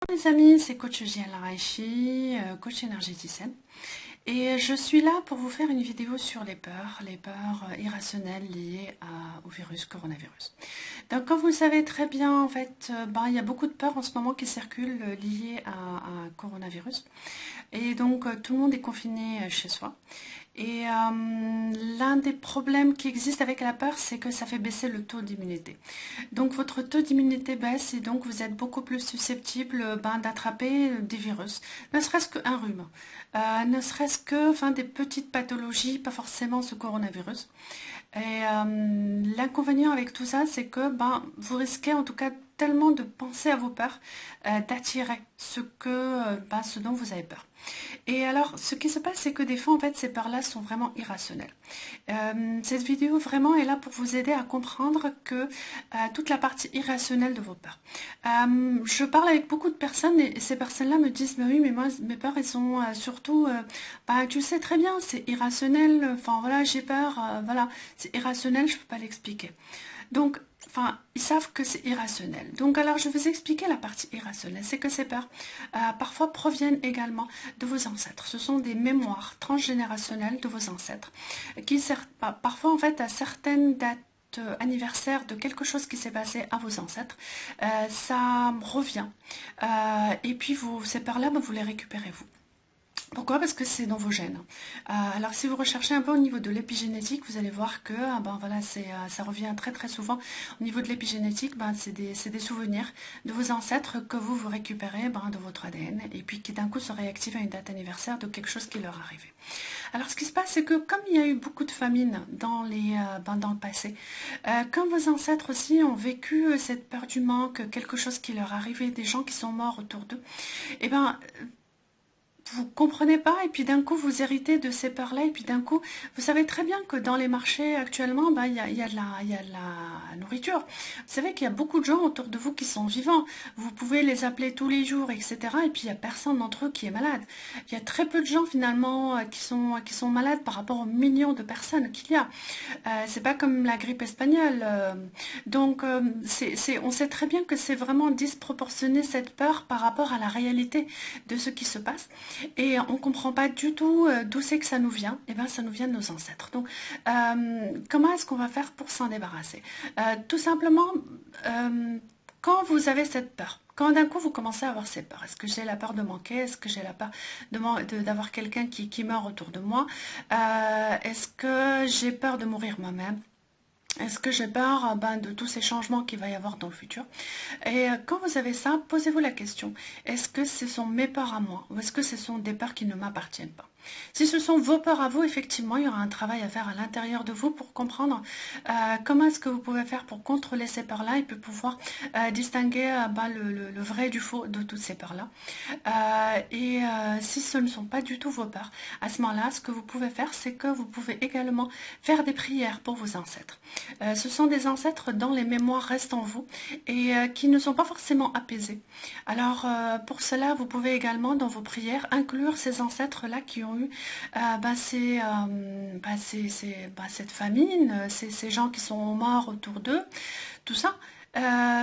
Les amis, c'est coach Gianna Raichi, coach énergéticienne. Et je suis là pour vous faire une vidéo sur les peurs irrationnelles liées au virus coronavirus. Donc comme vous le savez très bien, en fait, il y a beaucoup de peurs en ce moment qui circulent liées à coronavirus. Et donc tout le monde est confiné chez soi. Et l'un des problèmes qui existe avec la peur, c'est que ça fait baisser le taux d'immunité. Donc votre taux d'immunité baisse et donc vous êtes beaucoup plus susceptible d'attraper des virus, ne serait-ce qu'un rhume, ne serait-ce que des petites pathologies, pas forcément ce coronavirus. Et l'inconvénient avec tout ça, c'est que vous risquez en tout cas tellement de penser à vos peurs, d'attirer ce dont vous avez peur. Et alors, ce qui se passe, c'est que des fois, en fait, ces peurs-là sont vraiment irrationnelles. Cette vidéo vraiment est là pour vous aider à comprendre que toute la partie irrationnelle de vos peurs. Je parle avec beaucoup de personnes et ces personnes-là me disent, mais oui, mais moi, mes peurs, elles sont surtout, tu le sais très bien, c'est irrationnel, enfin voilà, j'ai peur, voilà, c'est irrationnel, je ne peux pas l'expliquer. Donc, ils savent que c'est irrationnel. Donc, alors, je vais vous expliquer la partie irrationnelle. C'est que ces peurs, parfois, proviennent également de vos ancêtres. Ce sont des mémoires transgénérationnelles de vos ancêtres, qui servent parfois, en fait, à certaines dates anniversaire de quelque chose qui s'est passé à vos ancêtres, ça revient. Et puis, ces peurs-là, vous les récupérez, vous. Pourquoi? Parce que c'est dans vos gènes. Alors si vous recherchez un peu au niveau de l'épigénétique, vous allez voir que voilà, ça revient très très souvent. Au niveau de l'épigénétique, c'est des souvenirs de vos ancêtres que vous récupérez de votre ADN et puis qui d'un coup se réactivent à une date anniversaire de quelque chose qui leur arrivait. Alors ce qui se passe, c'est que comme il y a eu beaucoup de famines dans le passé, comme vos ancêtres aussi ont vécu cette peur du manque, quelque chose qui leur arrivait, des gens qui sont morts autour d'eux, et vous comprenez pas et puis d'un coup vous héritez de ces peurs-là et puis d'un coup vous savez très bien que dans les marchés actuellement il y a de la nourriture. Vous savez qu'il y a beaucoup de gens autour de vous qui sont vivants. Vous pouvez les appeler tous les jours, etc. Et puis il n'y a personne d'entre eux qui est malade. Il y a très peu de gens finalement qui sont malades par rapport aux millions de personnes qu'il y a. C'est pas comme la grippe espagnole. Donc on sait très bien que c'est vraiment disproportionné cette peur par rapport à la réalité de ce qui se passe. Et on ne comprend pas du tout d'où c'est que ça nous vient. Et bien, ça nous vient de nos ancêtres. Donc, comment est-ce qu'on va faire pour s'en débarrasser? Tout simplement, quand vous avez cette peur, quand d'un coup vous commencez à avoir ces peurs, est-ce que j'ai la peur de manquer? Est-ce que j'ai la peur d'avoir quelqu'un qui meurt autour de moi? Est-ce que j'ai peur de mourir moi-même? Est-ce que j'ai peur de tous ces changements qu'il va y avoir dans le futur? Et quand vous avez ça, posez-vous la question, est-ce que ce sont mes peurs à moi ou est-ce que ce sont des peurs qui ne m'appartiennent pas? Si ce sont vos peurs à vous, effectivement, il y aura un travail à faire à l'intérieur de vous pour comprendre comment est-ce que vous pouvez faire pour contrôler ces peurs-là et puis pouvoir distinguer le vrai du faux de toutes ces peurs-là. Si ce ne sont pas du tout vos peurs, à ce moment-là, ce que vous pouvez faire, c'est que vous pouvez également faire des prières pour vos ancêtres. Ce sont des ancêtres dont les mémoires restent en vous et qui ne sont pas forcément apaisés. Alors, pour cela, vous pouvez également, dans vos prières, inclure ces ancêtres-là qui ont eu cette famine, ces gens qui sont morts autour d'eux, tout ça.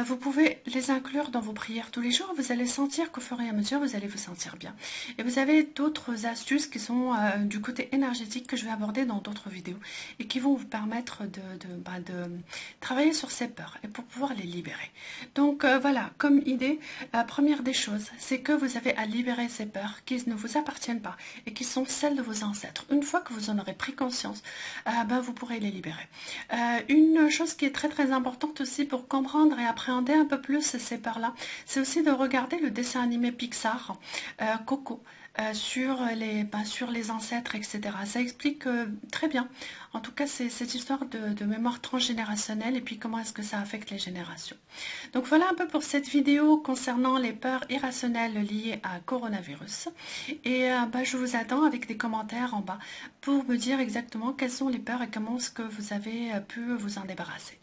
Vous pouvez les inclure dans vos prières tous les jours. Vous allez sentir qu'au fur et à mesure, vous allez vous sentir bien. Et vous avez d'autres astuces qui sont du côté énergétique que je vais aborder dans d'autres vidéos et qui vont vous permettre de travailler sur ces peurs et pour pouvoir les libérer. Donc voilà, comme idée, première des choses, c'est que vous avez à libérer ces peurs qui ne vous appartiennent pas et qui sont celles de vos ancêtres. Une fois que vous en aurez pris conscience, vous pourrez les libérer. Une chose qui est très très importante aussi pour comprendre et appréhender un peu plus ces peurs-là, c'est aussi de regarder le dessin animé Pixar, Coco, sur les ancêtres, etc. Ça explique très bien, en tout cas, c'est cette histoire de mémoire transgénérationnelle et puis comment est-ce que ça affecte les générations. Donc voilà un peu pour cette vidéo concernant les peurs irrationnelles liées à coronavirus. Et je vous attends avec des commentaires en bas pour me dire exactement quelles sont les peurs et comment est-ce que vous avez pu vous en débarrasser.